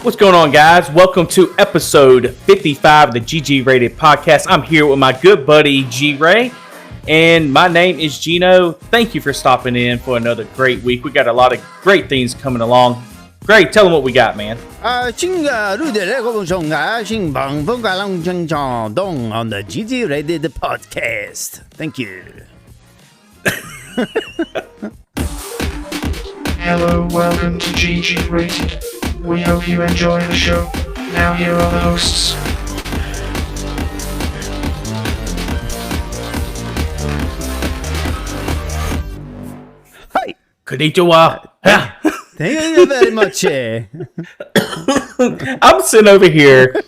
What's going on, guys? Welcome to episode 55 of the GGrated Podcast. I'm here with my good buddy G-Ray, and my name is Gino. Thank you for stopping in for another great week. We got a lot of great things coming along. Great, tell them what we got, man. On the GGrated Podcast. Thank you. Hello, welcome to GGrated. We hope you enjoy the show. Now here are the hosts. Hi. Konnichiwa. Thank you very much. I'm sitting over here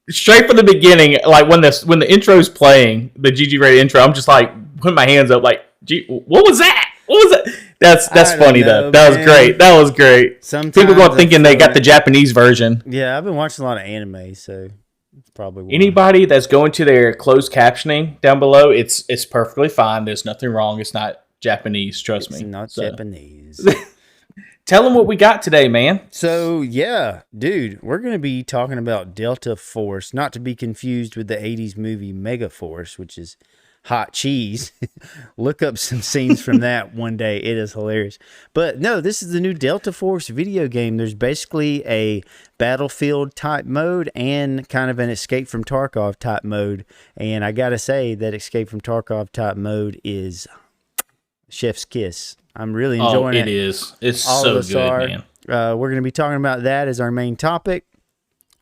straight from the beginning, like when the intro's playing, the GGrated intro, I'm just like putting my hands up like, what was that? What was that? That's funny though. That was great. That was great. Sometimes people go thinking they got the Japanese version. Yeah, I've been watching a lot of anime, so it's probably why. Anybody that's going to their closed captioning down below, it's perfectly fine. There's nothing wrong. It's not Japanese. Trust me. It's not Japanese. Tell them what we got today, man. So, yeah, dude, we're going to be talking about Delta Force, not to be confused with the 80s movie Mega Force, which is hot cheese. Look up some scenes from that one day. It is hilarious. But no, this is the new Delta Force video game. There's basically a Battlefield type mode and kind of an Escape from Tarkov type mode. And I got to say that Escape from Tarkov type mode is chef's kiss. I'm really enjoying it. It is. It's all so good, man. We're going to be talking about that as our main topic.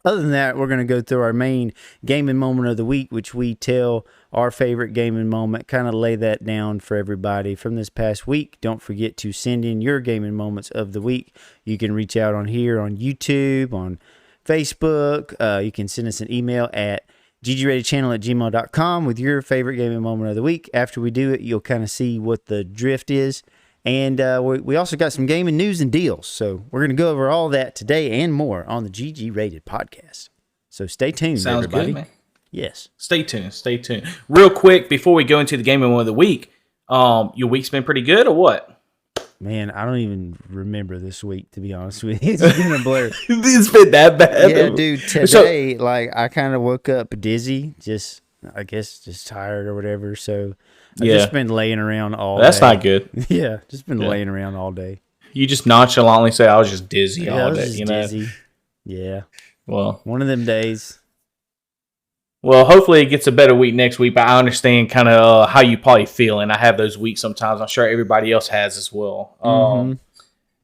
Other than that, we're going to go through our main gaming moment of the week, which we tell our favorite gaming moment, kind of lay that down for everybody from this past week. Don't forget to send in your gaming moments of the week. You can reach out on here on YouTube, on Facebook. You can send us an email at GGratedChannel@gmail.com with your favorite gaming moment of the week. After we do it, you'll kind of see what the drift is. And we also got some gaming news and deals. So we're going to go over all that today and more on the GGrated Podcast. So stay tuned, everybody. Good, man. Yes. Stay tuned. Stay tuned. Real quick, before we go into the gaming one of the week, your week's been pretty good or what? Man, I don't even remember this week, to be honest with you. It's been a blur. It's been that bad. Yeah, dude. Today, I kind of woke up dizzy, I guess just tired or whatever. So I've just been laying around all day. That's not good. Yeah, just been laying around all day. You just nonchalantly say, I was just dizzy all I was day. just dizzy. Yeah. Well, one of them days. Well, hopefully it gets a better week next week, but I understand kind of how you probably feel, and I have those weeks sometimes. I'm sure everybody else has as well.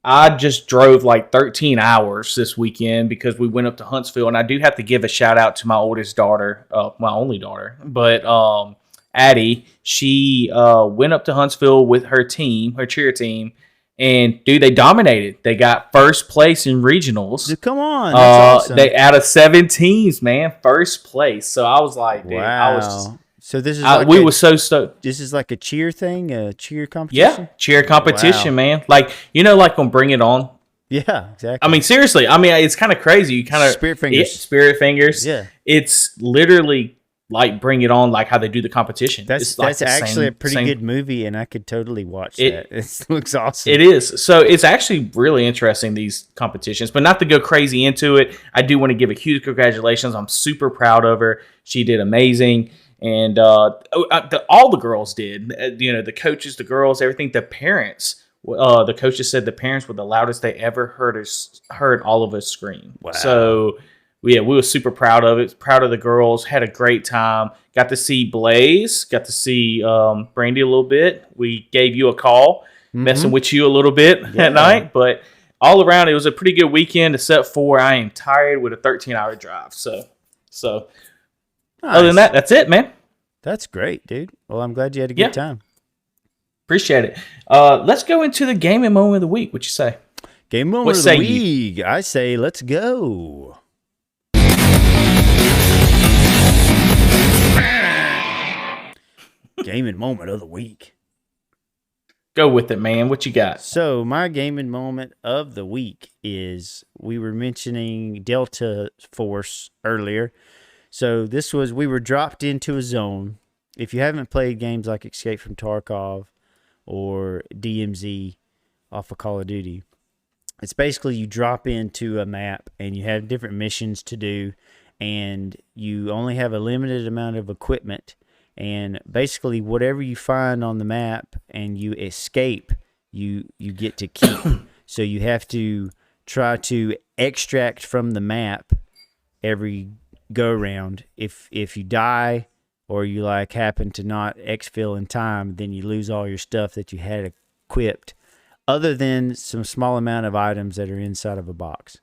I just drove like 13 hours this weekend because we went up to Huntsville, and I do have to give a shout out to my oldest daughter, my only daughter, but Addie. She went up to Huntsville with her team, her cheer team, and dude, they dominated. They got first place in regionals. Dude, come on, that's awesome. They out of 7 teams, man, first place. So I was like, dude, wow. So this is we were so stoked. This is like a cheer thing, a cheer competition. Yeah, cheer competition, man. Like like on Bring It On. Yeah, exactly. I mean, seriously. I mean, it's kind of crazy. You kind of spirit fingers. Spirit fingers. Yeah, it's literally like Bring It On, like how they do the competition. That's actually a pretty good movie, and I could totally watch that. It looks awesome. It is. So it's actually really interesting, these competitions. But not to go crazy into it, I do want to give a huge congratulations. I'm super proud of her. She did amazing. And all the girls did. The coaches, the girls, everything. The parents, the coaches said the parents were the loudest they ever heard all of us scream. Wow. So we were super proud of it. Proud of the girls. Had a great time. Got to see Blaze. Got to see Brandy a little bit. We gave you a call, messing with you a little bit at night. But all around, it was a pretty good weekend, except for I am tired with a 13-hour drive. So nice. Other than that, that's it, man. That's great, dude. Well, I'm glad you had a good time. Appreciate it. Let's go into the gaming moment of the week. What you say? Game moment of the week. I say let's go. Gaming moment of the week. Go with it, man. What you got? So my gaming moment of the week is, we were mentioning Delta Force earlier. So we were dropped into a zone. If you haven't played games like Escape from Tarkov or DMZ off of Call of Duty, It's basically you drop into a map and you have different missions to do, and you only have a limited amount of equipment. And basically, whatever you find on the map and you escape, you get to keep. So you have to try to extract from the map every go round. If you die or you like happen to not exfil in time, then you lose all your stuff that you had equipped, other than some small amount of items that are inside of a box.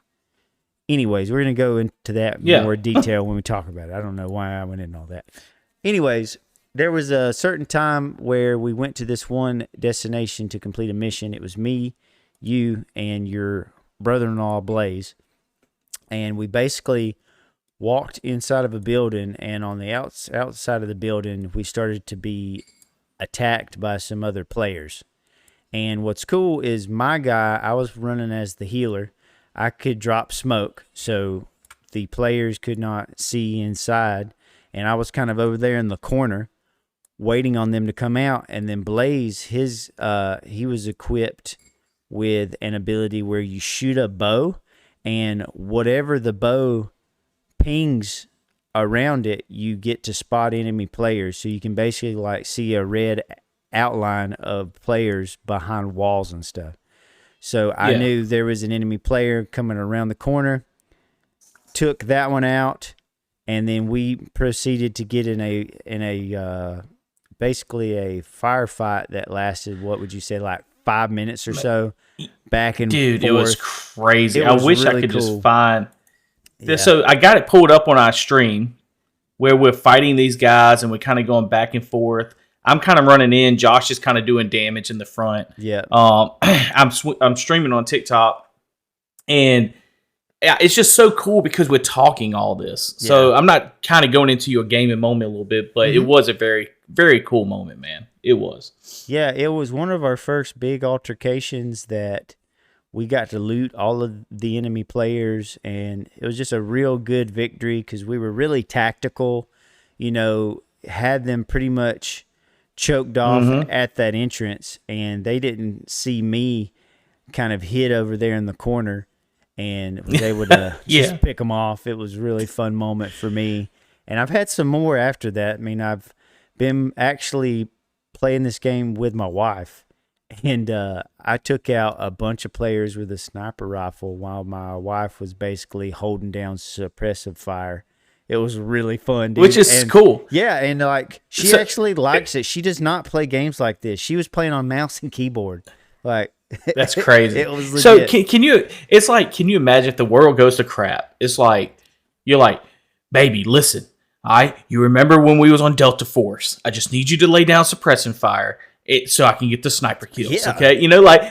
Anyways, we're going to go into that more detail when we talk about it. I don't know why I went into all that. Anyways, there was a certain time where we went to this one destination to complete a mission. It was me, you, and your brother-in-law, Blaze. And we basically walked inside of a building, and on the outside of the building, we started to be attacked by some other players. And what's cool is my guy, I was running as the healer. I could drop smoke, so the players could not see inside. And I was kind of over there in the corner, waiting on them to come out. And then Blaze, he was equipped with an ability where you shoot a bow, and whatever the bow pings around it, you get to spot enemy players. So you can basically like see a red outline of players behind walls and stuff. So I knew there was an enemy player coming around the corner, took that one out, and then we proceeded to get in a basically a firefight that lasted, what would you say, like 5 minutes or so, back and forth. Dude, it was crazy. I wish really I could just find Yeah. So I got it pulled up on our stream where we're fighting these guys and we're kind of going back and forth. I'm kind of running in. Josh is kind of doing damage in the front. Yeah. I'm streaming on TikTok, and it's just so cool because we're talking all this. Yeah. So I'm not kind of going into your gaming moment a little bit, but it was a very, very cool moment, man. It was. Yeah, it was one of our first big altercations that we got to loot all of the enemy players, and it was just a real good victory because we were really tactical, had them pretty much choked off at that entrance, and they didn't see me kind of hid over there in the corner, and was able to just pick them off. It was a really fun moment for me, and I've had some more after that. I mean, I've been actually playing this game with my wife, and I took out a bunch of players with a sniper rifle while my wife was basically holding down suppressive fire. It was really fun, dude. Which is cool. Yeah, and like she actually likes it. She does not play games like this. She was playing on mouse and keyboard. Like that's crazy. It was legit. So can you? It's like, can you imagine if the world goes to crap? It's like you're like, baby, listen. You remember when we was on Delta Force? I just need you to lay down suppressing fire. So I can get the sniper kills, okay?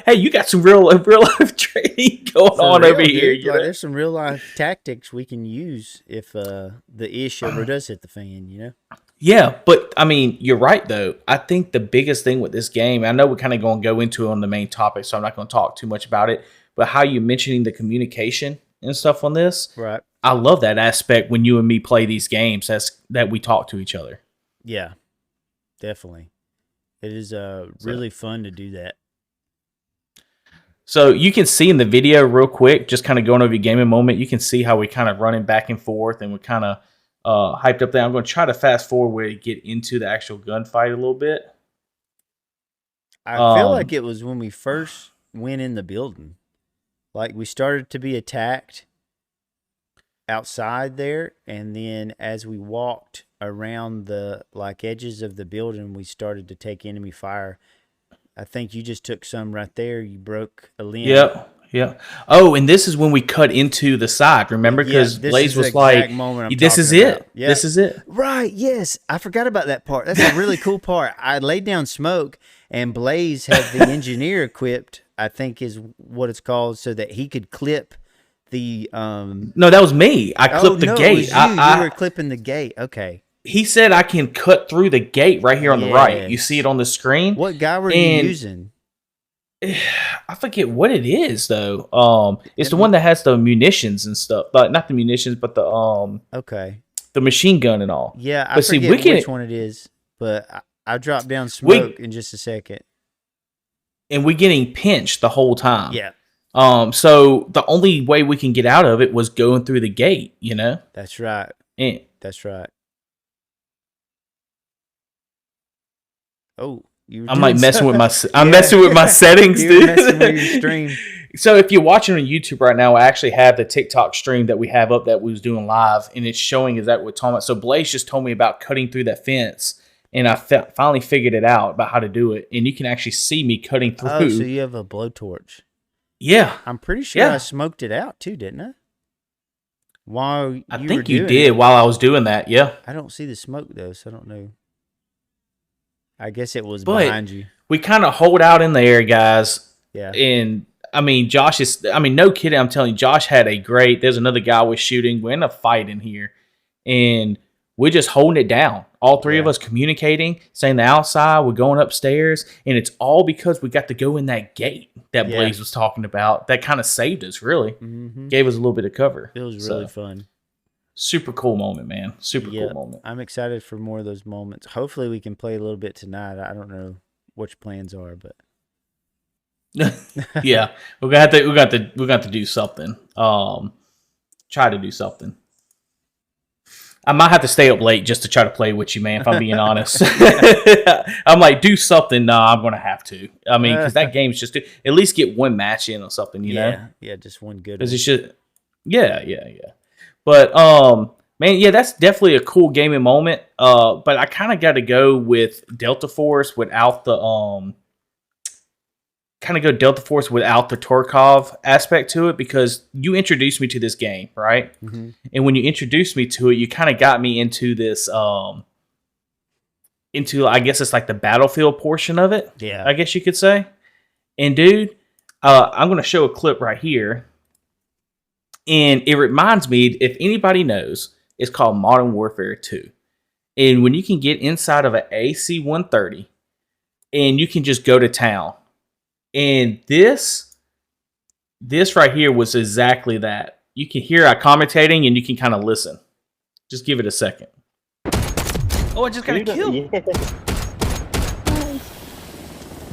Hey, you got some real life training going on over here. There's some real life tactics we can use if the ish ever does hit the fan, Yeah, but I mean, you're right though. I think the biggest thing with this game, I know we're kind of going to go into it on the main topic, so I'm not going to talk too much about it. But how you mentioning the communication and stuff on this, right? I love that aspect when you and me play these games. That we talk to each other. Yeah, definitely. It is really fun to do that. So you can see in the video real quick, just kind of going over your gaming moment, you can see how we kind of running back and forth and we're kind of hyped up there. I'm going to try to fast forward where you get into the actual gunfight a little bit. I feel like it was when we first went in the building. Like we started to be attacked outside there, and then as we walked around the edges of the building, we started to take enemy fire. I think you just took some right there. You broke a limb. Yeah. Oh, and this is when we cut into the side. Remember, because Blaze was like, "This is it. Yeah. This is it." Right? Yes, I forgot about that part. That's a really cool part. I laid down smoke, and Blaze had the engineer equipped, I think is what it's called, so that he could clip the No, that was me. I clipped the gate. You were clipping the gate. Okay. He said I can cut through the gate right here on the right. You see it on the screen. What guy were you using? I forget what it is though. It's the one that has the munitions and stuff. Like not the munitions, but the the machine gun and all. Yeah, I forget which one it is, but I dropped down smoke in just a second. And we're getting pinched the whole time. Yeah. So the only way we can get out of it was going through the gate, you know? That's right. And, That's right. Oh, I'm like messing with my messing with my settings, dude. Messing with your stream. So if you're watching on YouTube right now, I actually have the TikTok stream that we have up that we was doing live, and it's showing exactly what we're talking about. So Blaze just told me about cutting through that fence, and I finally figured it out about how to do it. And you can actually see me cutting through. Oh, so you have a blowtorch. Yeah. I'm pretty sure I smoked it out too, didn't I? While I think you did while I was doing that, yeah. I don't see the smoke though, so I don't know. I guess it was behind you. We kind of hold out in the air, guys. Yeah. And I mean, no kidding, I'm telling you, Josh had there's another guy was shooting. We're in a fight in here. And we're just holding it down. All three of us communicating, saying the outside, we're going upstairs. And it's all because we got to go in that gate that Blaze was talking about. That kind of saved us, really. Mm-hmm. Gave us a little bit of cover. It was really fun. Super cool moment, man. Super cool moment. I'm excited for more of those moments. Hopefully we can play a little bit tonight. I don't know what your plans are, but yeah, we're gonna have to do something. Try to do something. I might have to stay up late just to try to play with you, man, if I'm being honest. I'm like, do something. No, I'm going to have to. I mean, because that game's just at least get one match in or something, you know? Yeah, just one good one. Because it should. Yeah. But, man, yeah, that's definitely a cool gaming moment. But I kind of got to go with Delta Force without the Tarkov aspect to it, because you introduced me to this game, right? Mm-hmm. And when you introduced me to it, you kind of got me into this, I guess it's like the Battlefield portion of it. Yeah. I guess you could say. And dude, I'm going to show a clip right here. And it reminds me, if anybody knows, it's called Modern Warfare 2. And when you can get inside of an AC-130 and you can just go to town. And this right here was exactly that. You can hear I commentating and you can kind of listen. Just give it a second. Oh, I just got a kill. Yeah.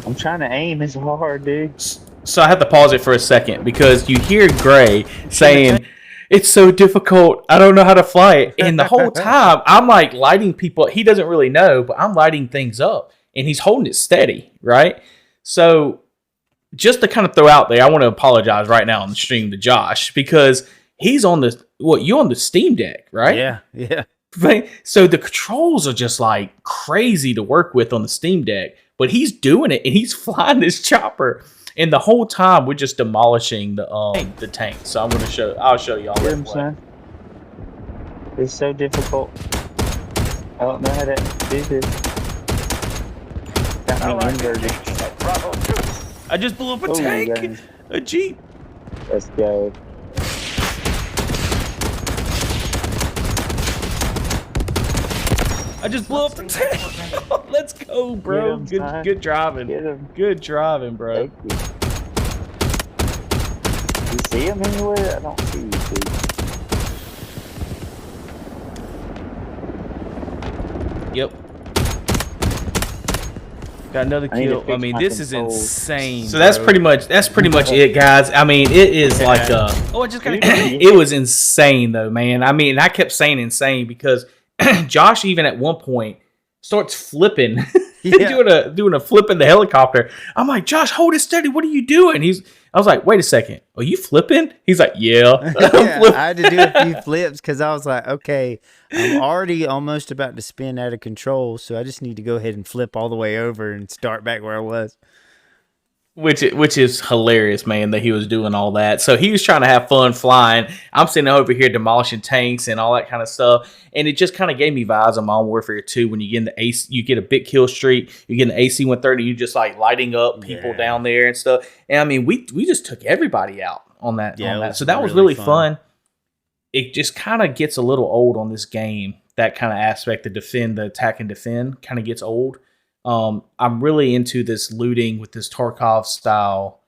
I'm trying to aim. It's hard, dude. So I have to pause it for a second because you hear Gray saying, it's so difficult. I don't know how to fly it. And the whole time I'm like lighting people. He doesn't really know, but I'm lighting things up and he's holding it steady, right? So just to kind of throw out there, I want to apologize right now on the stream to Josh because he's on you're on the Steam Deck, right? Yeah. So the controls are just like crazy to work with on the Steam Deck, but he's doing it and he's flying this chopper. And the whole time we're just demolishing the tank. So I'll show y'all. Get him, son. It's so difficult. I don't know how to do this. Got me inverted. I just blew up a tank. A Jeep. Let's go. I just blew up the tank. Let's go, bro. Good driving. Good driving, bro. You see him anywhere? I don't see you, dude. Yep. Got another kill. I mean, this is insane. So that's pretty much it, guys. I mean, it is like I just got it was insane though, man. I mean, I kept saying insane because Josh even at one point starts flipping, doing a flip in the helicopter. I'm like, Josh, hold it steady. What are you doing? I was like, wait a second. Are you flipping? He's like, yeah. I had to do a few flips because I was like, okay, I'm already almost about to spin out of control, so I just need to go ahead and flip all the way over and start back where I was. Which is hilarious, man, that he was doing all that. So he was trying to have fun flying. I'm sitting over here demolishing tanks and all that kind of stuff. And it just kind of gave me vibes on Modern Warfare 2 when you get in the AC, you get a big kill streak, you get an AC-130, you just like lighting up people down there and stuff. And I mean, we just took everybody out on that. So that was really fun. It just kind of gets a little old on this game. That kind of aspect, the attack and defend kind of gets old. I'm really into this looting with this Tarkov style,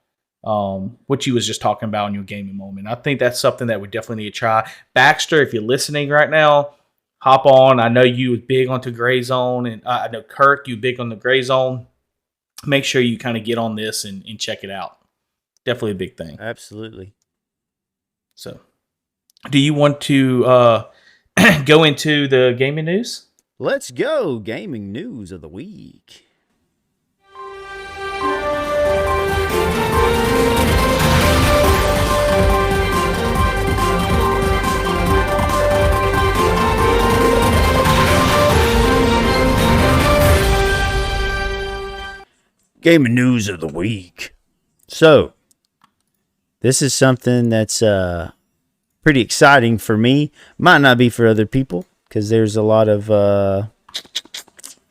what you was just talking about in your gaming moment. I think that's something that we definitely need to try. Baxter, if you're listening right now, hop on. I know you was big onto Gray Zone, and I know Kirk, you big on the Gray Zone. Make sure you kind of get on this and check it out. Definitely a big thing. Absolutely. So, do you want to go into the gaming news? Let's go. Gaming news of the week. Gaming news of the week. So, this is something that's pretty exciting for me. Might not be for other people because there's a lot of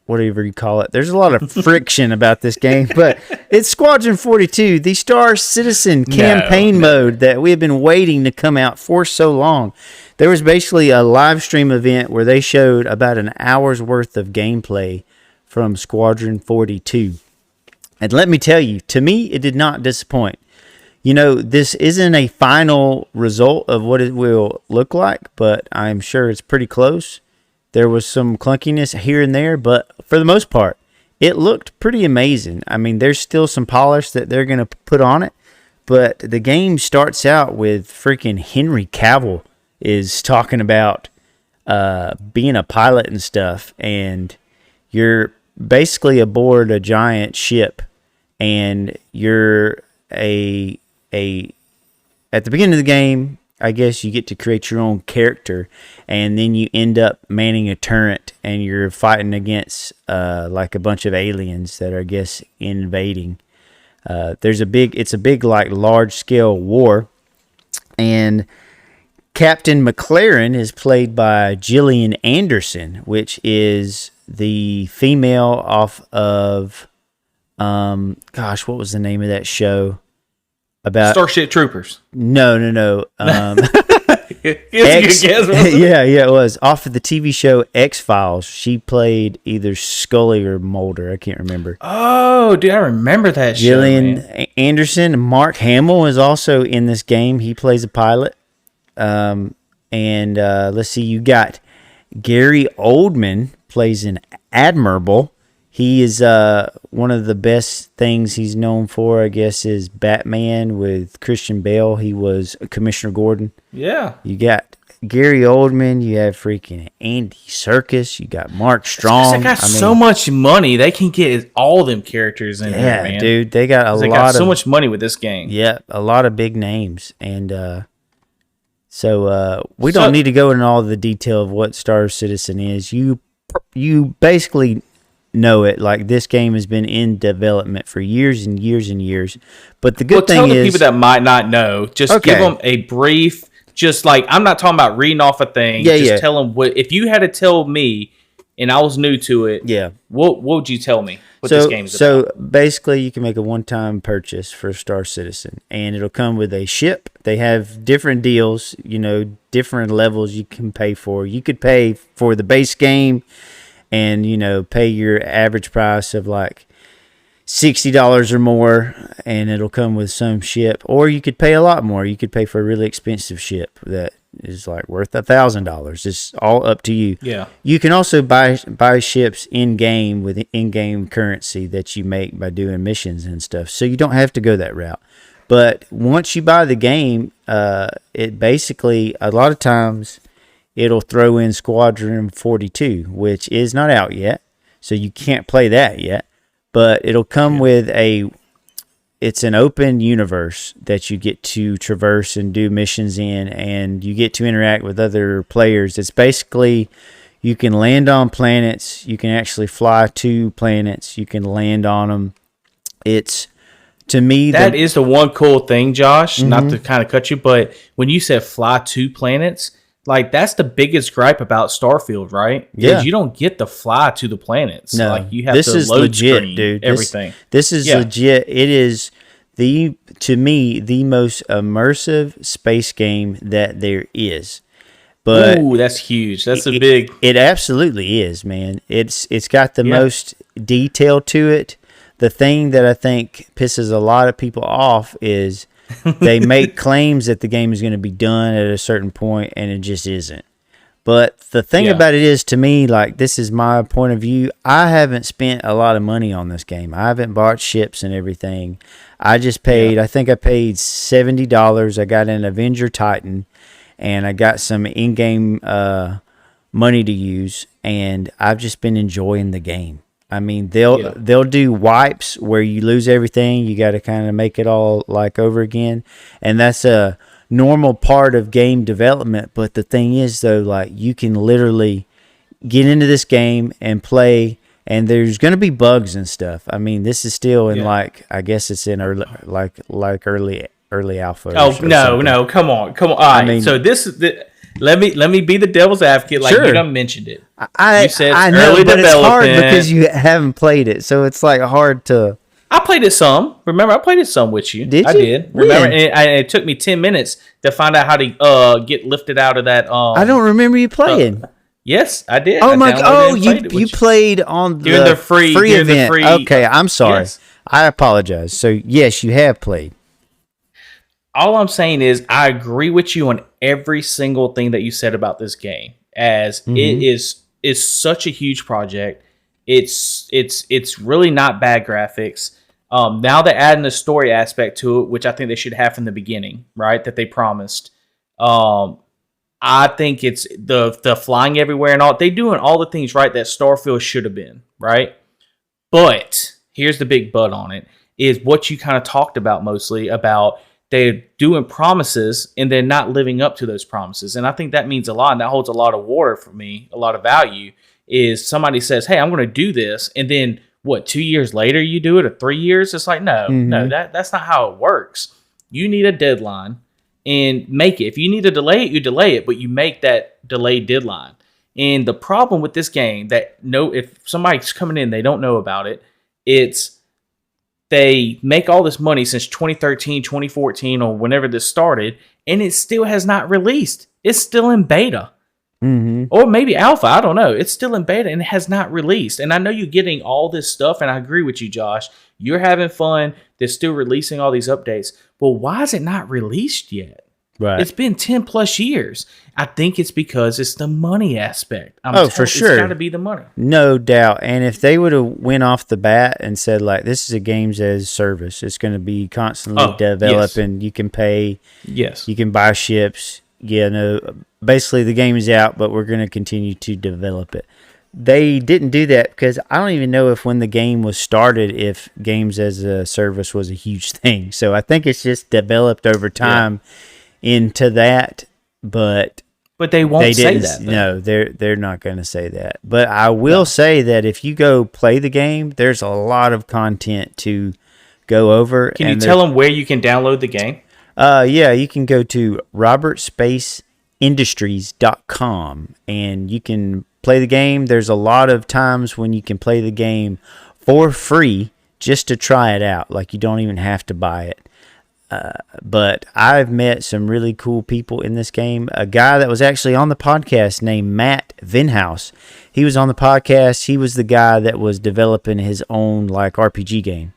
whatever you call it. There's a lot of friction about this game, but it's Squadron 42, the Star Citizen campaign mode that we have been waiting to come out for so long. There was basically a live stream event where they showed about an hour's worth of gameplay from Squadron 42. And let me tell you, to me, it did not disappoint. You know, this isn't a final result of what it will look like, but I'm sure it's pretty close. There was some clunkiness here and there, but for the most part, it looked pretty amazing. I mean, there's still some polish that they're going to put on it, but the game starts out with freaking Henry Cavill is talking about being a pilot and stuff, and you're basically aboard a giant ship, and you're at the beginning of the game, I guess you get to create your own character, and then you end up manning a turret, and you're fighting against like a bunch of aliens that are, I guess, invading. It's a big like large scale war, and Captain McLaren is played by Gillian Anderson, which is the female off of what was the name of that show? About Starship Troopers. No. It's a good guess. Yeah, it was off of the TV show X-Files. She played either Scully or Mulder. I can't remember. Oh, dude, I remember that show. Gillian Anderson. Mark Hamill is also in this game. He plays a pilot. And let's see, you got Gary Oldman plays an admiral. He is one of the best things he's known for, I guess, is Batman with Christian Bale. He was Commissioner Gordon. Yeah. You got Gary Oldman. You have freaking Andy Serkis. You got Mark Strong. They got so much money. They can get all them characters in there, man. Yeah, dude. They got so much money with this game. Yeah, a lot of big names. And so we don't need to go into all the detail of what Star Citizen is. You basically know it. Like, this game has been in development for years and years and years. But the good thing is, tell the people that might not know, just give them a brief. Just like, I'm not talking about reading off a thing. Just tell them what. If you had to tell me, and I was new to it, what would you tell me? What this game is about? So basically, you can make a one-time purchase for Star Citizen, and it'll come with a ship. They have different deals, different levels you can pay for. You could pay for the base game, and pay your average price of like $60 or more, and it'll come with some ship. Or you could pay a lot more. You could pay for a really expensive ship that is like worth $1,000. It's all up to you. Yeah. You can also buy ships in game with in-game currency that you make by doing missions and stuff. So you don't have to go that route. But once you buy the game, it basically, a lot of times, it'll throw in Squadron 42, which is not out yet, so you can't play that yet. But it'll come with it's an open universe that you get to traverse and do missions in, and you get to interact with other players. It's basically, you can land on planets, you can actually fly to planets, you can land on them. It's, to me, that is the one cool thing, Josh, not to kind of cut you, but when you said fly to planets, like, that's the biggest gripe about Starfield, right? Yeah. You don't get to fly to the planets. No, like, you have this to is load legit, screen dude. everything. This is legit. It is, to me, the most immersive space game that there is. But ooh, that's huge. That's a big... It absolutely is, man. It's got the most detail to it. The thing that I think pisses a lot of people off is they make claims that the game is going to be done at a certain point, and it just isn't. But the thing about it is, to me, like, this is my point of view. I haven't spent a lot of money on this game. I haven't bought ships and everything. I just paid, I think I paid $70. I got an Avenger Titan, and I got some in-game money to use, and I've just been enjoying the game. I mean, they'll do wipes where you lose everything. You got to kind of make it all like over again, and that's a normal part of game development. But the thing is, though, like, you can literally get into this game and play, and there's going to be bugs and stuff. I mean, this is still in like, I guess it's in early early alpha. Oh, no, come on. All right, I mean, so this is let me be the devil's advocate. Like, you done mentioned it. I know, but it's hard because you haven't played it, so it's like hard to. I played it some. Remember, I played it some with you. Did you? I did. Remember, and it took me 10 minutes to find out how to get lifted out of that. I don't remember you playing. Yes, I did. Oh my! Oh, you played on the free event. Okay, I'm sorry. Yes. I apologize. So yes, you have played. All I'm saying is I agree with you on every single thing that you said about this game. As it is such a huge project. It's really not bad graphics. Now they're adding the story aspect to it, which I think they should have from the beginning, right? That they promised. I think it's the flying everywhere and all. They doing all the things right that Starfield should have been, right? But here's the big but on it, is what you kind of talked about mostly, about they're doing promises and they're not living up to those promises. And I think that means a lot, and that holds a lot of water for me, a lot of value, is somebody says, hey, I'm going to do this, and then what, 2 years later you do it, or 3 years? It's like, no, that's not how it works. You need a deadline and make it. If you need to delay it, you delay it, but you make that delayed deadline. And the problem with this game, if somebody's coming in, they don't know about it, it's they make all this money since 2013, 2014, or whenever this started, and it still has not released. It's still in beta. Or maybe alpha, I don't know. It's still in beta and it has not released. And I know you're getting all this stuff, and I agree with you, Josh. You're having fun. They're still releasing all these updates. But why is it not released yet? Right. It's been 10 plus years. I think it's because it's the money aspect. For sure. It's got to be the money. No doubt. And if they would have went off the bat and said, like, this is a games as service, it's going to be constantly developing. Yes. You can pay. Yes. You can buy ships. Yeah, no. Basically, the game is out, but we're going to continue to develop it. They didn't do that because I don't even know if when the game was started, if games as a service was a huge thing. So I think it's just developed over time into that. But they won't say that. No, they're not going to say that. But I will say that if you go play the game, there's a lot of content to go over. Can you tell them where you can download the game? Yeah, you can go to robertspaceindustries.com and you can play the game. There's a lot of times when you can play the game for free just to try it out. Like, you don't even have to buy it. But I've met some really cool people in this game. A guy that was actually on the podcast named Matt Vinhouse. He was on the podcast. He was the guy that was developing his own like RPG game.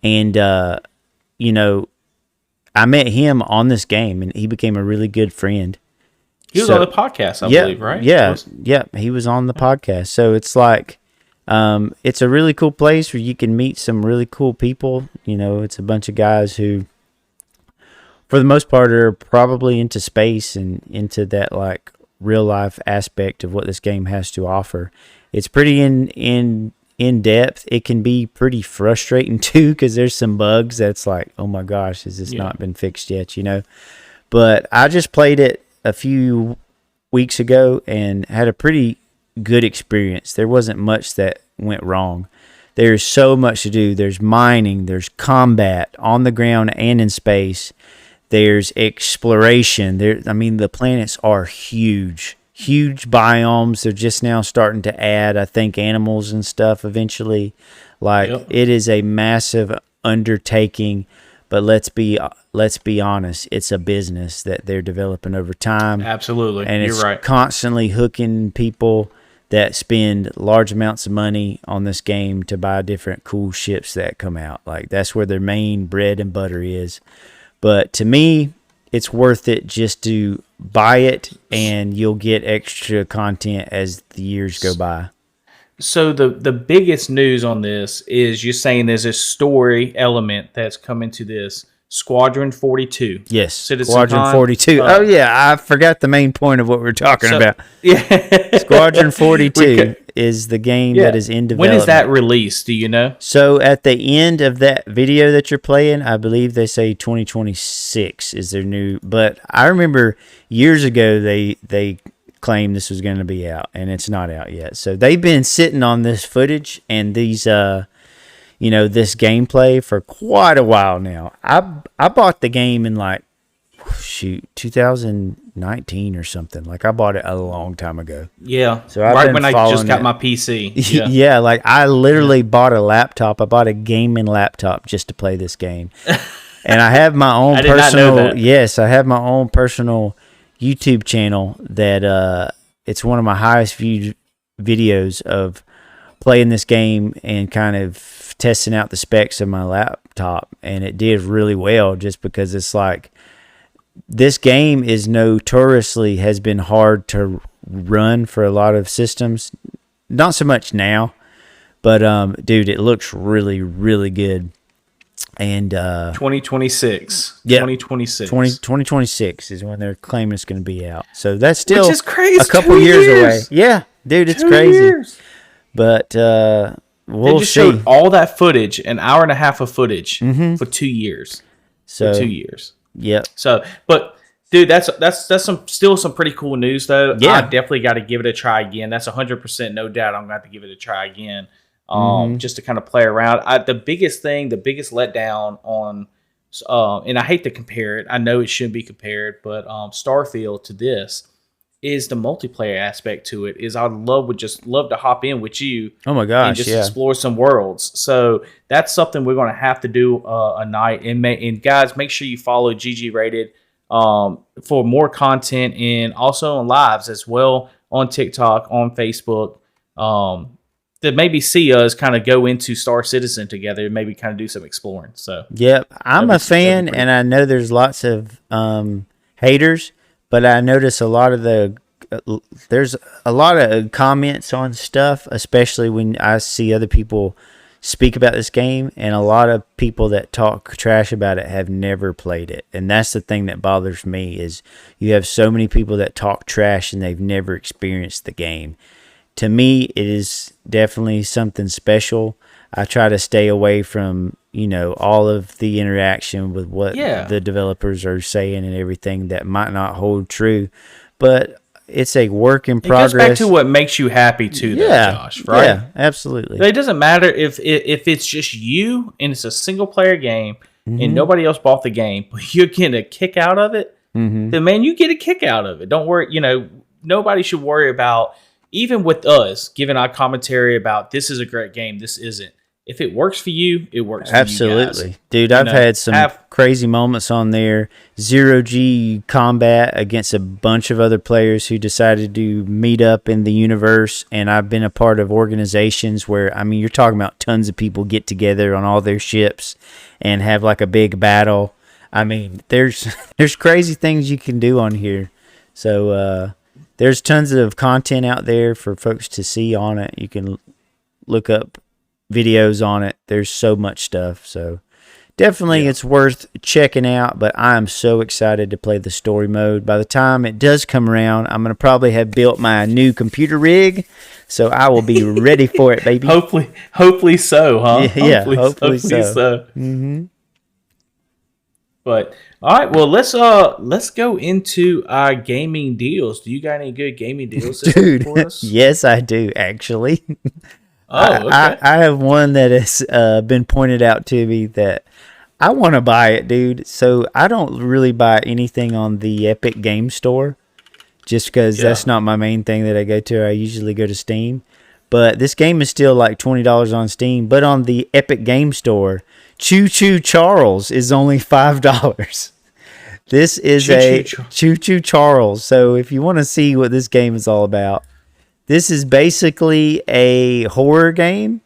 And, I met him on this game, and he became a really good friend. He was on the podcast, I believe, right? Yeah, he was on the podcast. So it's like, it's a really cool place where you can meet some really cool people. It's a bunch of guys who, for the most part, are probably into space and into that like real life aspect of what this game has to offer. It's pretty in depth. It can be pretty frustrating too, because there's some bugs that's like, oh my gosh, has this not been fixed yet? But I just played it a few weeks ago and had a pretty good experience. There wasn't much that went wrong. There's so much to do. There's mining, there's combat on the ground and in space, there's exploration. The planets are huge biomes. They're just now starting to add, I think, animals and stuff eventually. It is a massive undertaking, but let's be honest, it's a business that they're developing over time. Absolutely. And You're right. Constantly hooking people that spend large amounts of money on this game to buy different cool ships that come out. Like, that's where their main bread and butter is. But to me, it's worth it just to buy it, and you'll get extra content as the years go by. So the biggest news on this is you're saying there's a story element that's coming to this Squadron 42. Yes, Citizen Squadron Con. 42. Oh yeah, I forgot the main point of what we're talking about. Yeah, Squadron 42 is the game that is in development. When is that released? Do you know? So at the end of that video that you're playing, I believe they say 2026 is their new. But I remember years ago they claimed this was going to be out, and it's not out yet. So they've been sitting on this footage and these this gameplay for quite a while now. I bought the game in 2019 or something. Like, I bought it a long time ago. Yeah. So I've right been when I just got my PC. Yeah, Yeah. like I literally bought a laptop. I bought a gaming laptop just to play this game. And I have my own I did not know that. Yes, I have my own personal YouTube channel that it's one of my highest viewed videos of playing this game and kind of testing out the specs of my laptop, and it did really well just because it's like this game is notoriously has been hard to run for a lot of systems. Not so much now, but dude, it looks really, really good. And 2026. Yeah, 2026. 2026 is when they're claiming it's going to be out. So that's still Which is crazy. a couple years away. Yeah, dude, it's 2 crazy. years. But They we'll just see. showed all that footage, an hour and a half of footage for 2 years. So For 2 years. Yep. So, but dude, that's still some pretty cool news though. Yeah. I definitely got to give it a try again. That's 100% no doubt. I'm going to have to give it a try again, just to kind of play around. The biggest letdown on, and I hate to compare it. I know it shouldn't be compared, but Starfield to this is the multiplayer aspect to it. Is I would just love to hop in with you. Oh my gosh, and just yeah. explore some worlds. So that's something we're going to have to do a night. And guys, make sure you follow GG Rated for more content, and also on lives as well on TikTok, on Facebook, to maybe see us kind of go into Star Citizen together and maybe kind of do some exploring. So Yep, I'm a fan, and I know there's lots of haters, but I notice there's a lot of comments on stuff, especially when I see other people speak about this game, and a lot of people that talk trash about it have never played it. And that's the thing that bothers me, is you have so many people that talk trash and they've never experienced the game. To me, it is definitely something special. I try to stay away from, all of the interaction with what the developers are saying and everything that might not hold true. But it's a work in progress. It goes back to what makes you happy too, though, Josh, right? Yeah, absolutely. It doesn't matter if it's just you and it's a single player game and nobody else bought the game, but you're getting a kick out of it, then man, you get a kick out of it. Don't worry, nobody should worry about, even with us giving our commentary about this is a great game, this isn't. If it works for you, it works for you guys. Absolutely. Dude, I've had some crazy moments on there. 0G combat against a bunch of other players who decided to meet up in the universe, and I've been a part of organizations where, you're talking about tons of people get together on all their ships and have like a big battle. There's crazy things you can do on here. So there's tons of content out there for folks to see on it. You can look up videos on it. There's so much stuff. So definitely it's worth checking out, but I am so excited to play the story mode. By the time it does come around, I'm going to probably have built my new computer rig, so I will be ready for it, baby. Hopefully so, huh? Yeah, hopefully so. Mm-hmm. But all right, well, let's go into our gaming deals. Do you got any good gaming deals Dude, for us? Yes, I do, actually. Oh, okay. I have one that has been pointed out to me that I want to buy it, dude. So I don't really buy anything on the Epic Game Store, just because that's not my main thing that I go to. I usually go to Steam. But this game is still like $20 on Steam. But on the Epic Game Store, Choo Choo Charles is only $5. This is Choo Choo Charles. So if you want to see what this game is all about, this is basically a horror game.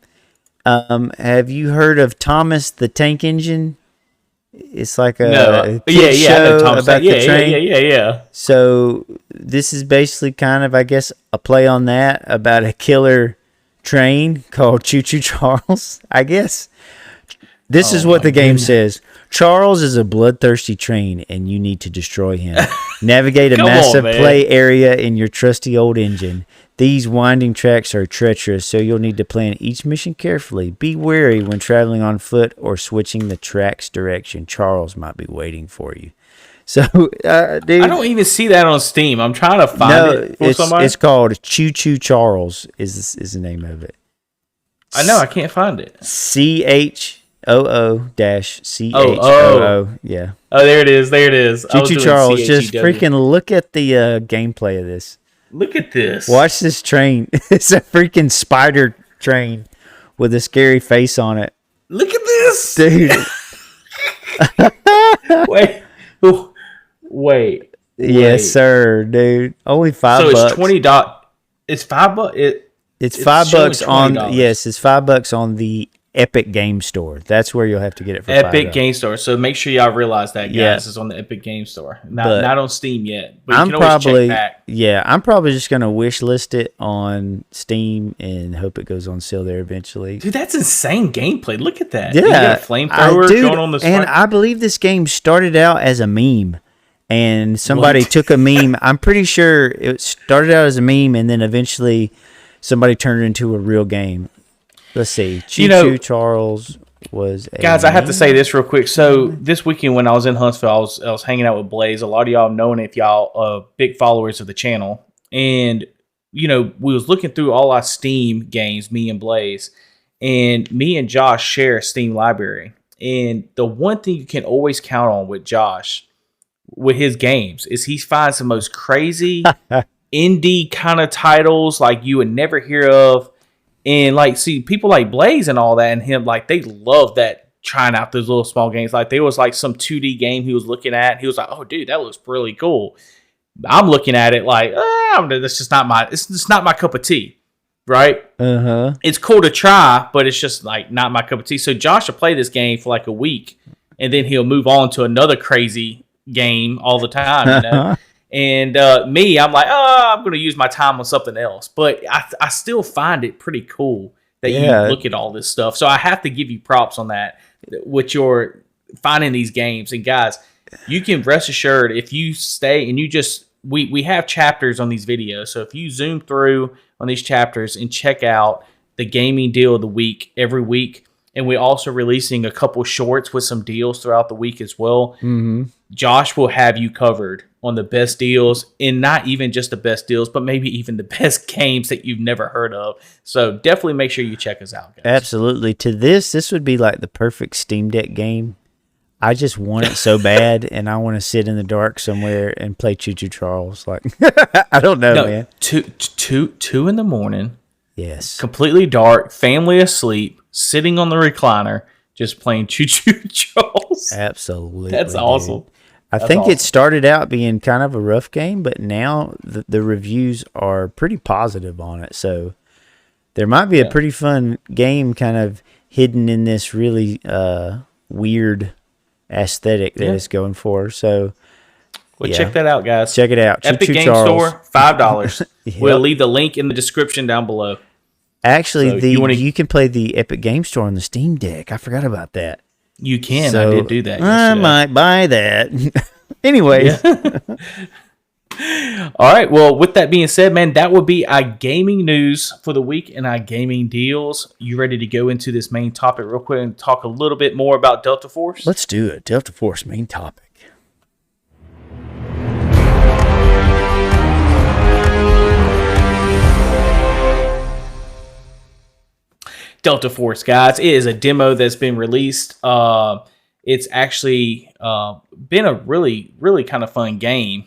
Have you heard of Thomas the Tank Engine? It's like a No. kid show Thomas, about the train. Yeah. So this is basically kind of, I guess, a play on that about a killer train called Choo Choo Charles, I guess. This is what the game says. Charles is a bloodthirsty train, and you need to destroy him. Navigate a massive play area in your trusty old engine. These winding tracks are treacherous, so you'll need to plan each mission carefully. Be wary when traveling on foot or switching the track's direction. Charles might be waiting for you. So, dude, I don't even see that on Steam. I'm trying to find it for somebody. It's called Choo Choo Charles is the name of it. I know, I can't find it. CHOO-CHOO. Yeah. Oh, there it is. Choo Choo Charles. Just freaking look at the gameplay of this. Look at this. Watch this train. It's a freaking spider train with a scary face on it. Look at this. Dude. Wait. Yes, sir, dude. Only $5. So it's $20. It's $5. It's $5 on. Yes, it's $5 on the Epic Game Store. That's where you'll have to get it for Epic $5. Game Store. So make sure y'all realize that, guys. Yeah. It's on the Epic Game Store. Not on Steam yet. But I'm you can always probably check back. I'm probably just gonna wish list it on Steam and hope it goes on sale there eventually. Dude, that's insane gameplay. Look at that. Yeah, You got a flamethrower going on the side. And I believe this game started out as a meme. And somebody took a meme. I'm pretty sure it started out as a meme, and then eventually somebody turned it into a real game. Let's see. Choo Choo Charles was a guys, I have to say this real quick. So this weekend when I was in Huntsville, I was hanging out with Blaze. A lot of y'all knowing if y'all big followers of the channel. And, we was looking through all our Steam games, me and Blaze. And me and Josh share a Steam library. And the one thing you can always count on with Josh, with his games, is he finds the most crazy indie kind of titles like you would never hear of. And see people like Blaze and all that, and him, they love that, trying out those little small games. There was some 2D game he was looking at. He was like, "Oh, dude, that looks really cool." I'm looking at it that's just not it's just not my cup of tea, right? It's cool to try, but it's just not my cup of tea. So Josh will play this game for a week, and then he'll move on to another crazy game all the time. And me, I'm I'm going to use my time on something else. But I still find it pretty cool that you look at all this stuff. So I have to give you props on that with your finding these games. And guys, you can rest assured if you stay and you just, we have chapters on these videos. So if you zoom through on these chapters and check out the gaming deal of the week every week, and we're also releasing a couple shorts with some deals throughout the week as well. Mm-hmm. Josh will have you covered on the best deals, and not even just the best deals, but maybe even the best games that you've never heard of. So definitely make sure you check us out, guys. Absolutely. To this would be the perfect Steam Deck game. I just want it so bad, and I want to sit in the dark somewhere and play Choo Choo Charles. I don't know, man. 2 in the morning. Yes. Completely dark, family asleep, sitting on the recliner, just playing Choo Choo Charles. Absolutely. That's awesome. I think it started out being kind of a rough game, but now the reviews are pretty positive on it. So there might be a pretty fun game kind of hidden in this really weird aesthetic that it's going for. So check that out, guys. Check it out. Epic Choo Choo Game Charles. Store, $5. Yep. We'll leave the link in the description down below. Actually, so you can play the Epic Game Store on the Steam Deck. I forgot about that. You can. So, I did do that yesterday. I might buy that. Anyways. All right. Well, with that being said, man, that would be our gaming news for the week and our gaming deals. You ready to go into this main topic real quick and talk a little bit more about Delta Force? Let's do it. Delta Force main topic. Delta Force, guys. It is a demo that's been released. It's actually been a really, really kind of fun game.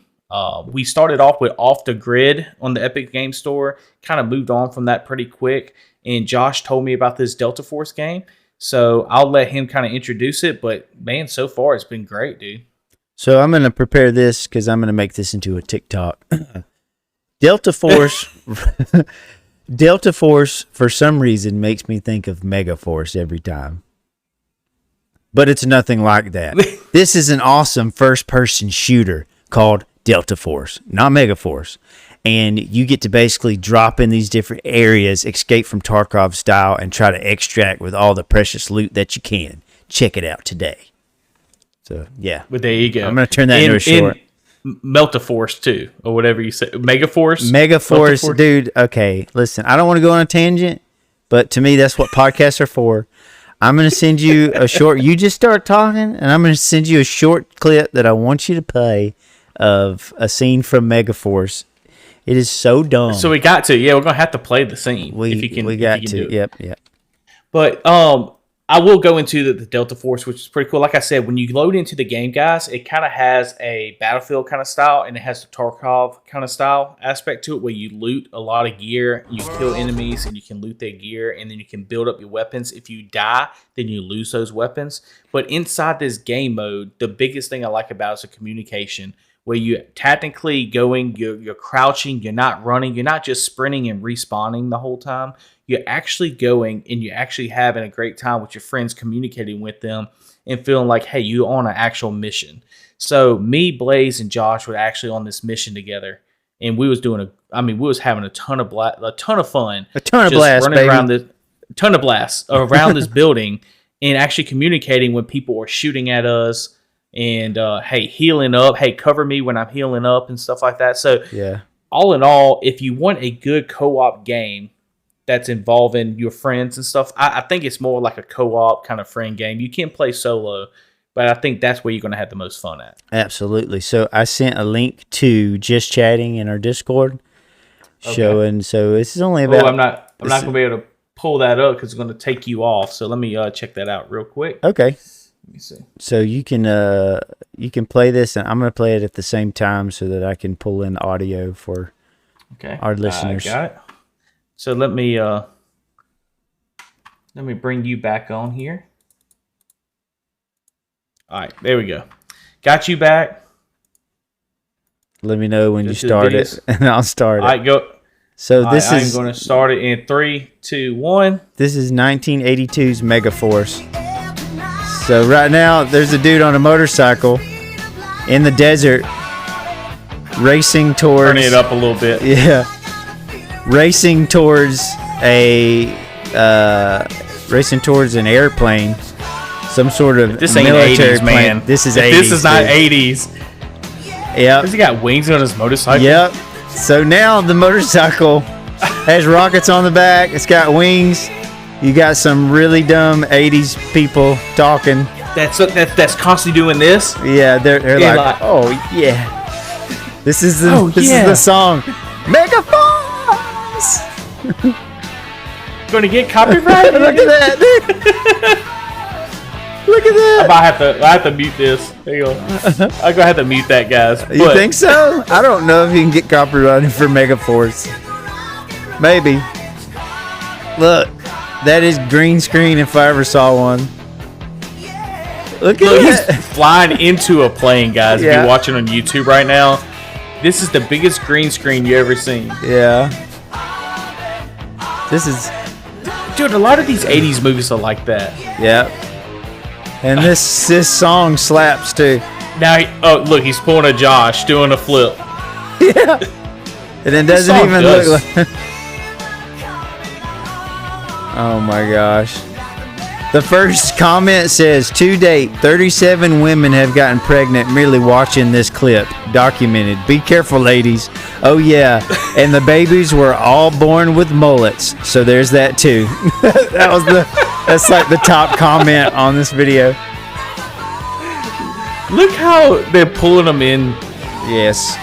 We started off with Off the Grid on the Epic Game Store, kind of moved on from that pretty quick. And Josh told me about this Delta Force game. So I'll let him kind of introduce it. But man, so far it's been great, dude. So I'm going to prepare this because I'm going to make this into a TikTok. Delta Force... Delta Force, for some reason, makes me think of Mega Force every time. but it's nothing like that. This is an awesome first-person shooter called Delta Force, not Mega Force. And you get to basically drop in these different areas, escape from Tarkov style, and try to extract with all the precious loot that you can. Check it out today. So, yeah. But there you go. I'm going to turn that into a short. Melta Force, too, or whatever you say. Mega Force? Mega Force, dude. Okay, listen, I don't want to go on a tangent, but to me, that's what podcasts are for. I'm going to send you a short. You just start talking, and I'm going to send you a short clip that I want you to play of a scene from Mega Force. It is so dumb. So we got to. Yeah, we're going to have to play the scene. We got to. Yep. But I will go into the Delta Force, which is pretty cool. Like I said, when you load into the game, guys, it kind of has a Battlefield kind of style, and it has the Tarkov kind of style aspect to it, where you loot a lot of gear, you kill enemies, and you can loot their gear, and then you can build up your weapons. If you die, then you lose those weapons. But inside this game mode, the biggest thing I like about it is the communication, where you're technically going, you're crouching, you're not running, you're not just sprinting and respawning the whole time. You're actually going and you're actually having a great time with your friends, communicating with them and feeling like, hey, you're on an actual mission. So me, Blaze, and Josh were actually on this mission together, and we was having a ton of fun, a ton of running blast around this building, and actually communicating when people were shooting at us. And, hey, healing up. Hey, cover me when I'm healing up and stuff like that. So, yeah. All in all, if you want a good co-op game that's involving your friends and stuff, I think it's more like a co-op kind of friend game. You can play solo, but I think that's where you're going to have the most fun at. Absolutely. So, I sent a link to Just Chatting in our Discord showing. So, this is only about... I'm not going to be able to pull that up because it's going to take you off. So, let me check that out real quick. Okay. Let me see. So you can play this, and I'm going to play it at the same time so that I can pull in the audio for our listeners. Got it. So let me bring you back on here. All right, there we go. Got you back. Let me know when you start it, and I'll start it. All right, go. So this is... I'm going to start it in 3, 2, 1. This is 1982's Mega Force. So right now, there's a dude on a motorcycle in the desert racing towards... Turning it up a little bit. Yeah. Racing towards an airplane. Some sort of this ain't military 80s, plane. Man. This is 80s. This is not 80s. Yeah. Has he got wings on his motorcycle? Yep. So now the motorcycle has rockets on the back. It's got wings. You got some really dumb 80s people talking. That's constantly doing this? Yeah, they're like, oh yeah. This is the song. Mega Force! Gonna get copyrighted? Look at that, dude. Look at that. I have to mute this. There you go. I'm gonna have to mute that, guys. You think so? I don't know if you can get copyrighted for Mega Force. Maybe. Look. That is green screen if I ever saw one. Look at that. He's flying into a plane, guys. Yeah. If you're watching on YouTube right now, this is the biggest green screen you ever seen. Yeah. This is... Dude, a lot of these 80s movies are like that. Yeah. And this song slaps, too. Now, look, he's pulling a Josh, doing a flip. Yeah. And it doesn't even look like... Oh my gosh. The first comment says, to date, 37 women have gotten pregnant merely watching this clip. Documented. Be careful, ladies. Oh yeah. And the babies were all born with mullets. So there's that too. That's like the top comment on this video. Look how they're pulling them in. Yes.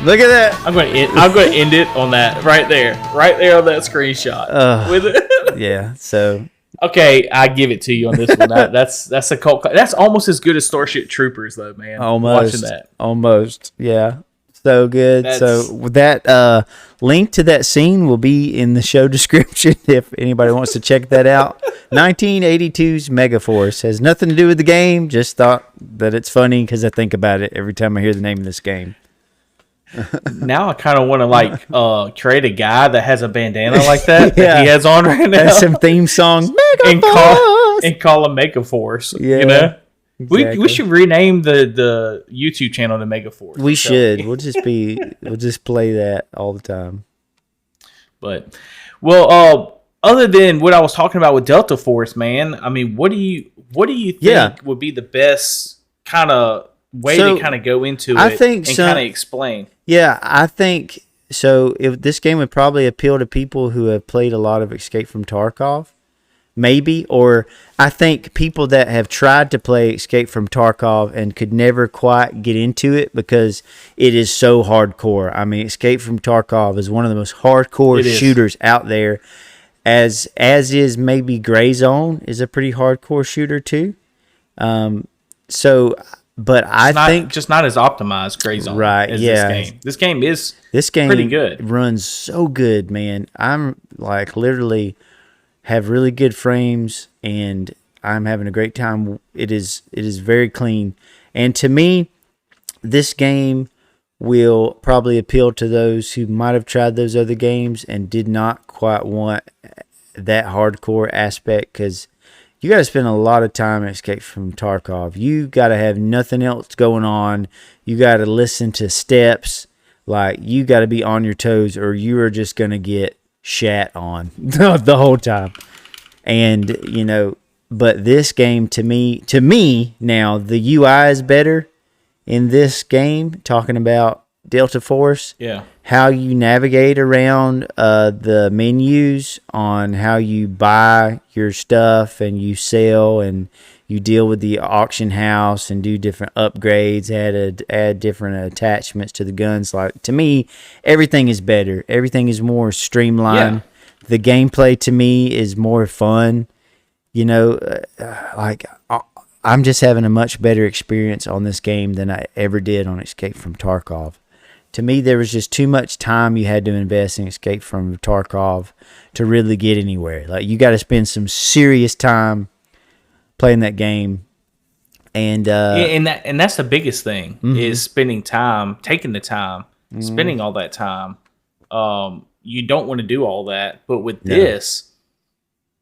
Look at that. I'm going to end it on that right there on that screenshot. With it. Yeah. So. Okay, I give it to you on this one. That's a cult. That's almost as good as Starship Troopers, though, man. Almost. Watching that. Almost. Yeah. So good. So that link to that scene will be in the show description if anybody wants to check that out. 1982's Mega Force has nothing to do with the game. Just thought that it's funny because I think about it every time I hear the name of this game. Now I kind of want to create a guy that has a bandana like that Yeah. that he has on right now. That's some theme song. and call him Megaforce. Yeah, You know? exactly. We should rename the YouTube channel to Megaforce. We should. We'll just play that all the time. But other than what I was talking about with Delta Force, man, I mean, what do you think would be the best kind of way to kind of go into it and kind of explain? Yeah, I think so. If this game would probably appeal to people who have played a lot of Escape from Tarkov, maybe, or I think people that have tried to play Escape from Tarkov and could never quite get into it because it is so hardcore. I mean, Escape from Tarkov is one of the most hardcore shooters out there. As is maybe Gray Zone is a pretty hardcore shooter too. But I think just not as optimized Gray Zone, right? As yeah, this game is pretty good. Runs so good, man. I'm like literally have really good frames, and I'm having a great time. It is very clean, and to me, this game will probably appeal to those who might have tried those other games and did not quite want that hardcore aspect, because you got to spend a lot of time in Escape from Tarkov. You got to have nothing else going on. You got to listen to steps. Like, you got to be on your toes, or you are just going to get shat on the whole time. And, but this game, to me now, the UI is better in this game, talking about Delta Force. Yeah. How you navigate around the menus on how you buy your stuff and you sell and you deal with the auction house and do different upgrades, add different attachments to the guns. Like, to me, everything is better. Everything is more streamlined. Yeah. The gameplay to me is more fun. I'm just having a much better experience on this game than I ever did on Escape from Tarkov. To me, there was just too much time you had to invest in Escape from Tarkov to really get anywhere. Like, you got to spend some serious time playing that game. And that's the biggest thing, is spending time, taking the time, spending all that time. You don't want to do all that, but with this,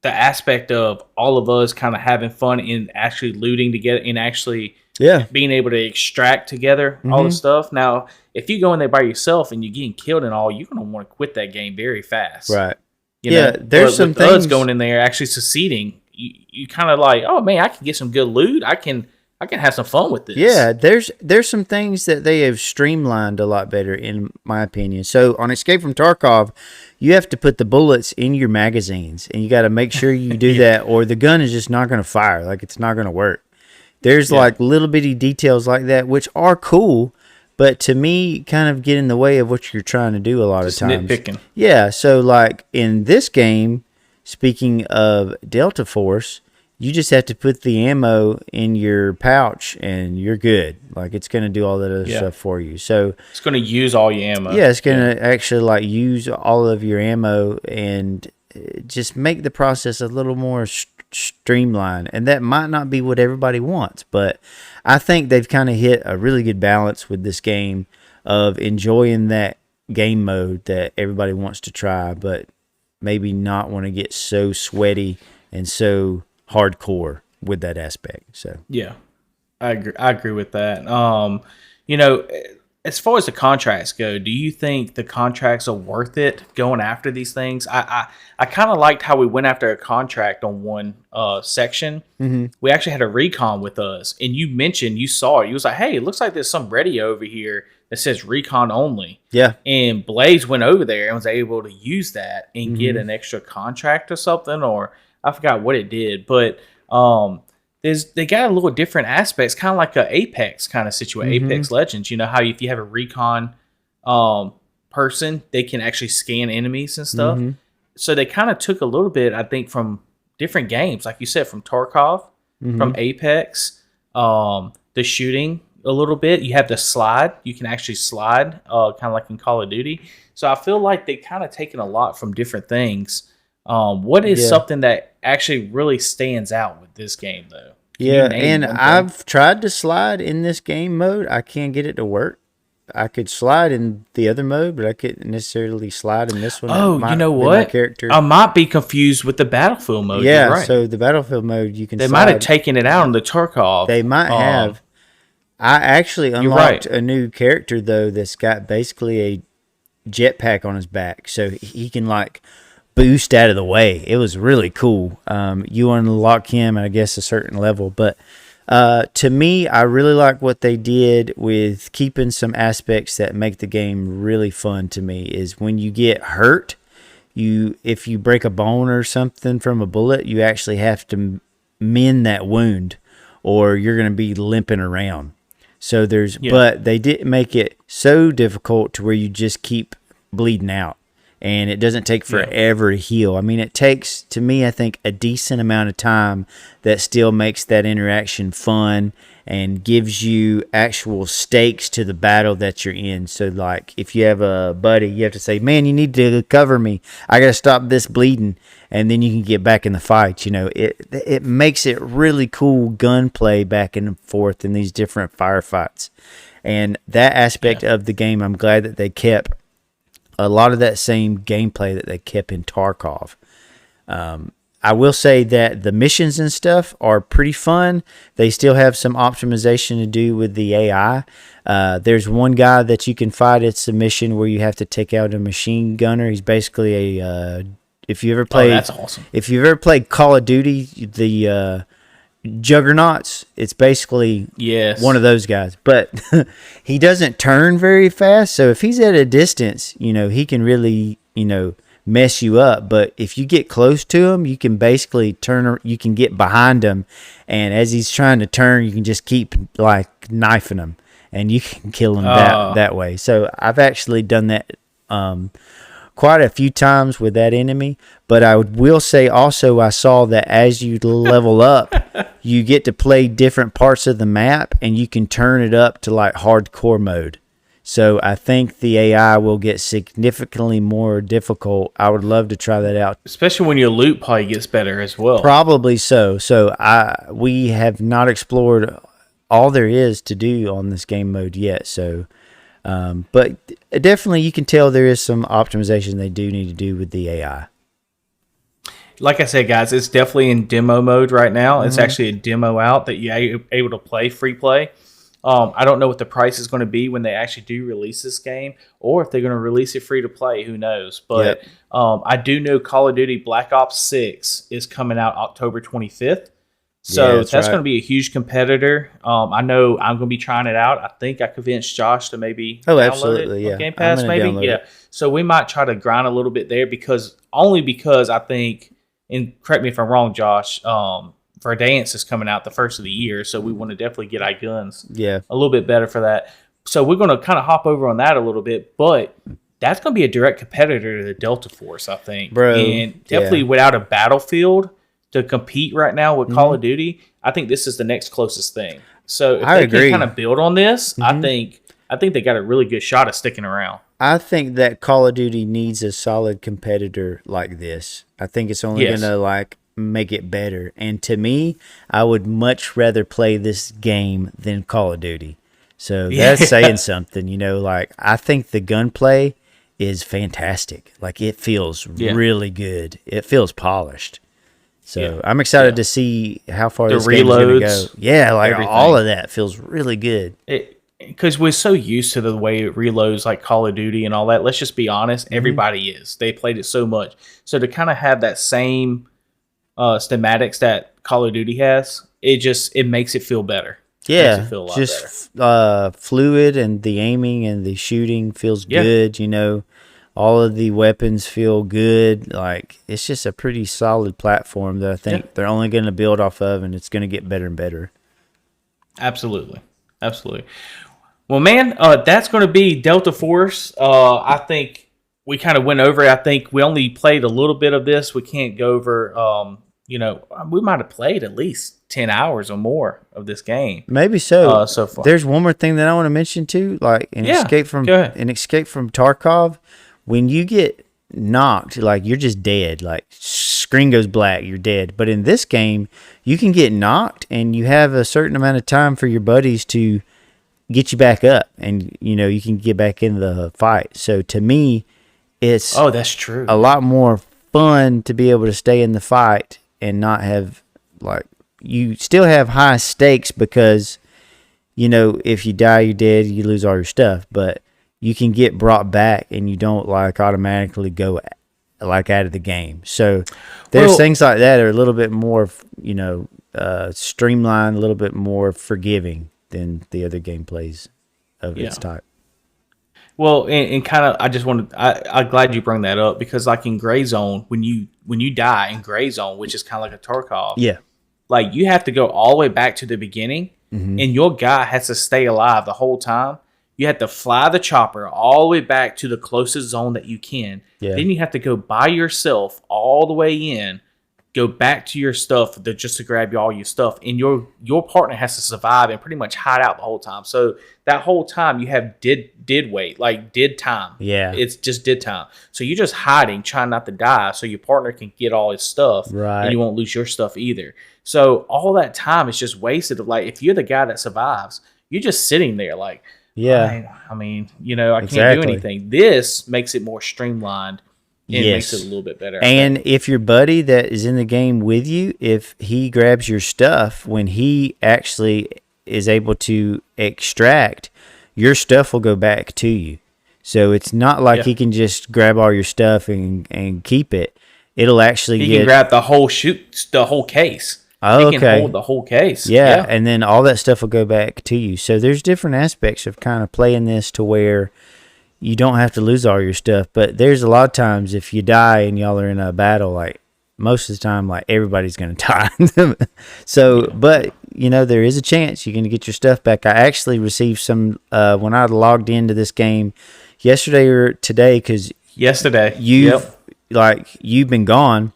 the aspect of all of us kind of having fun in actually looting together and actually being able to extract together all the stuff. Now, if you go in there by yourself and you're getting killed and all, you're going to want to quit that game very fast. Right. There's some things. Us going in there actually succeeding, you kind of like, oh man, I can get some good loot. I can have some fun with this. Yeah, there's some things that they have streamlined a lot better, in my opinion. So on Escape from Tarkov, you have to put the bullets in your magazines, and you got to make sure you do that, or the gun is just not going to fire. Like, it's not going to work. There's like little bitty details like that, which are cool, but to me, kind of get in the way of what you're trying to do a lot of times. Nitpicking. Yeah, so like in this game, speaking of Delta Force, you just have to put the ammo in your pouch and you're good. Like, it's going to do all that other stuff for you. So it's going to use all your ammo. Yeah, it's going to actually like use all of your ammo and just make the process a little more streamlined. And that might not be what everybody wants, but I think they've kind of hit a really good balance with this game of enjoying that game mode that everybody wants to try, but maybe not want to get so sweaty and so hardcore with that aspect. So yeah, I agree with that. As far as the contracts go, do you think the contracts are worth it going after these things? I kind of liked how we went after a contract on one section. We actually had a recon with us, and you saw it. You was like, hey, it looks like there's some radio over here that says recon only. Yeah. And Blaze went over there and was able to use that and get an extra contract or something, or I forgot what it did, but they got a little different aspects, kind of like a Apex kind of situation. Apex Legends, you know how if you have a recon person, they can actually scan enemies and stuff. So they kind of took a little bit, I think, from different games, like you said, from Tarkov, from Apex, the shooting a little bit. You have the slide; you can actually slide, kind of like in Call of Duty. So I feel like they kind of taken a lot from different things. What is something that actually really stands out with this game, though? And I've tried to slide in this game mode. I can't get it to work. I could slide in the other mode, but I couldn't necessarily slide in this one. You know what? Character. I might be confused with the Battlefield mode. Yeah, You're right. so the Battlefield mode, you can They slide. might have taken it out on the Tarkov. They might have. I actually unlocked a new character, though, that's got basically a jetpack on his back, so he can, like, boost out of the way. It was really cool. You unlock him at, I guess, a certain level, but to me, I really like what they did with keeping some aspects that make the game really fun to me. Is when you get hurt, if you break a bone or something from a bullet, you actually have to mend that wound, or you're going to be limping around. So but they didn't make it so difficult to where you just keep bleeding out, and it doesn't take forever to heal. I mean, it takes, to me, I think, a decent amount of time that still makes that interaction fun and gives you actual stakes to the battle that you're in. So, like, if you have a buddy, you have to say, man, you need to cover me. I got to stop this bleeding. And then you can get back in the fight. You know, it makes it really cool gunplay back and forth in these different firefights. And that aspect of the game, I'm glad that they kept a lot of that same gameplay that they kept in Tarkov. I will say that the missions and stuff are pretty fun. They still have some optimization to do with the AI. There's one guy that you can fight. It's a mission where you have to take out a machine gunner. He's basically a if you ever played, that's awesome. If you've ever played Call of Duty, the Juggernauts, it's basically one of those guys. But he doesn't turn very fast, so if he's at a distance, you know, he can really, you know, mess you up. But if you get close to him, you can basically you can get behind him, and as he's trying to turn, you can just keep, like, knifing him, and you can kill him that way. So I've actually done that quite a few times with that enemy. But I will say also, I saw that as you level up, you get to play different parts of the map, and you can turn it up to, like, hardcore mode. So I think the AI will get significantly more difficult. I would love to try that out. Especially when your loot probably gets better as well. Probably so. So we have not explored all there is to do on this game mode yet. So, but definitely you can tell there is some optimization they do need to do with the AI. Like I said, guys, it's definitely in demo mode right now. It's actually a demo out that you're able to play free play. I don't know what the price is going to be when they actually do release this game, or if they're going to release it free to play. Who knows? But I do know Call of Duty Black Ops 6 is coming out October 25th. So that's going to be a huge competitor. I know I'm going to be trying it out. I think I convinced Josh to maybe download it on Game Pass, maybe. Yeah. So we might try to grind a little bit there because I think, and correct me if I'm wrong, Josh, Verdansk is coming out the first of the year, so we want to definitely get our guns a little bit better for that. So we're going to kind of hop over on that a little bit, but that's going to be a direct competitor to the Delta Force, I think. Bro, and definitely without a Battlefield to compete right now with Call of Duty, I think this is the next closest thing. So if they can kind of build on this, I think they got a really good shot at sticking around. I think that Call of Duty needs a solid competitor like this. I think it's only going to, like, make it better. And to me, I would much rather play this game than Call of Duty. So that's saying something, you know. Like, I think the gunplay is fantastic. Like, it feels really good. It feels polished. So I'm excited to see how far this game is going to go. Yeah, like everything. All of that feels really good. Because we're so used to the way it reloads, like Call of Duty and all that. Let's just be honest. Everybody is. They played it so much. So to kind of have that same schematics that Call of Duty has, it makes it feel better. Yeah, makes it feel a lot just better. Fluid, and the aiming and the shooting feels good. You know, all of the weapons feel good. Like, it's just a pretty solid platform that I think they're only going to build off of, and it's going to get better and better. Absolutely. Well, man, that's going to be Delta Force. I think we kind of went over it. I think we only played a little bit of this. We can't go over, we might have played at least 10 hours or more of this game. Maybe so. So far. There's one more thing that I want to mention too, like Escape from Tarkov. When you get knocked, like, you're just dead. Like, screen goes black, you're dead. But in this game, you can get knocked, and you have a certain amount of time for your buddies to get you back up, and you can get back into the fight. So to me, it's that's true. A lot more fun to be able to stay in the fight and not have you still have high stakes because if you die, you're dead, you lose all your stuff, but you can get brought back and you don't automatically go out of the game. So there's things like that are a little bit more streamlined, a little bit more forgiving than the other gameplays of its type. Well, and kind of, I'm glad you bring that up because in Gray Zone, when you die in Gray Zone, which is kind of like a Tarkov, you have to go all the way back to the beginning, and your guy has to stay alive the whole time. You have to fly the chopper all the way back to the closest zone that you can. Yeah. Then you have to go by yourself all the way in, go back to your stuff just to grab all your stuff. And your partner has to survive and pretty much hide out the whole time. So that whole time you have did wait, did time. Yeah. It's just did time. So you're just hiding, trying not to die so your partner can get all his stuff. Right. And you won't lose your stuff either. So all that time is just wasted. If you're the guy that survives, you're just sitting there yeah. I mean, I can't do anything. This makes it more streamlined. It makes it a little bit better. And if your buddy that is in the game with you, if he grabs your stuff, when he actually is able to extract, your stuff will go back to you. So it's not like he can just grab all your stuff and keep it. It'll actually he can grab the whole case. Oh, he can hold the whole case. Yeah, and then all that stuff will go back to you. So there's different aspects of kind of playing this to where you don't have to lose all your stuff. But there's a lot of times if you die and y'all are in a battle, most of the time, everybody's going to die. So, but, there is a chance you're going to get your stuff back. I actually received some, when I logged into this game yesterday or today, because yesterday, you've been gone.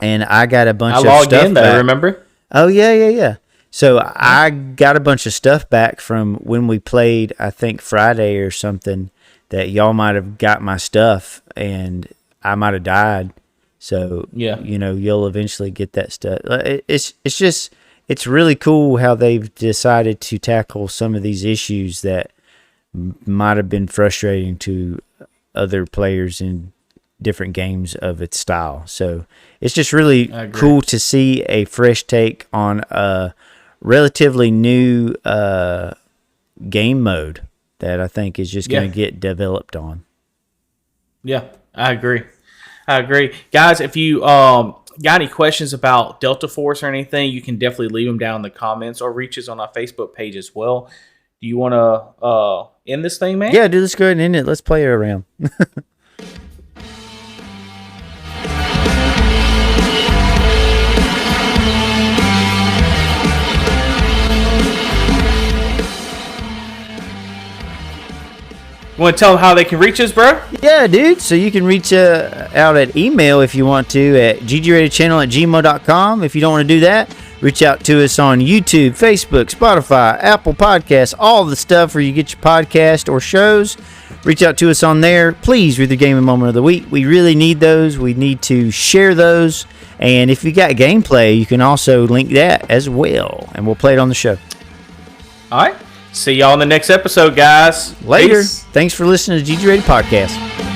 And I got a bunch of stuff back. I logged in though, remember? Oh, yeah. So I got a bunch of stuff back from when we played, I think Friday or something, that y'all might have got my stuff and I might have died. So, you'll eventually get that stuff. It's really cool how they've decided to tackle some of these issues that might have been frustrating to other players in different games of its style. So it's just really cool to see a fresh take on a relatively new game mode that I think is just going to get developed on. Yeah, I agree. Guys, if you got any questions about Delta Force or anything, you can definitely leave them down in the comments or reach us on our Facebook page as well. Do you want to end this thing, man? Yeah, dude, let's go ahead and end it. Let's play it around. You want to tell them how they can reach us, bro? Yeah, dude. So you can reach out at email if you want to at GGratedChannel@gmail.com. If you don't want to do that, reach out to us on YouTube, Facebook, Spotify, Apple Podcasts, all the stuff where you get your podcast or shows. Reach out to us on there. Please read the Gaming Moment of the Week. We really need those. We need to share those. And if you got gameplay, you can also link that as well. And we'll play it on the show. All right. See y'all in the next episode, guys. Later. Peace. Thanks for listening to GGrated Podcast.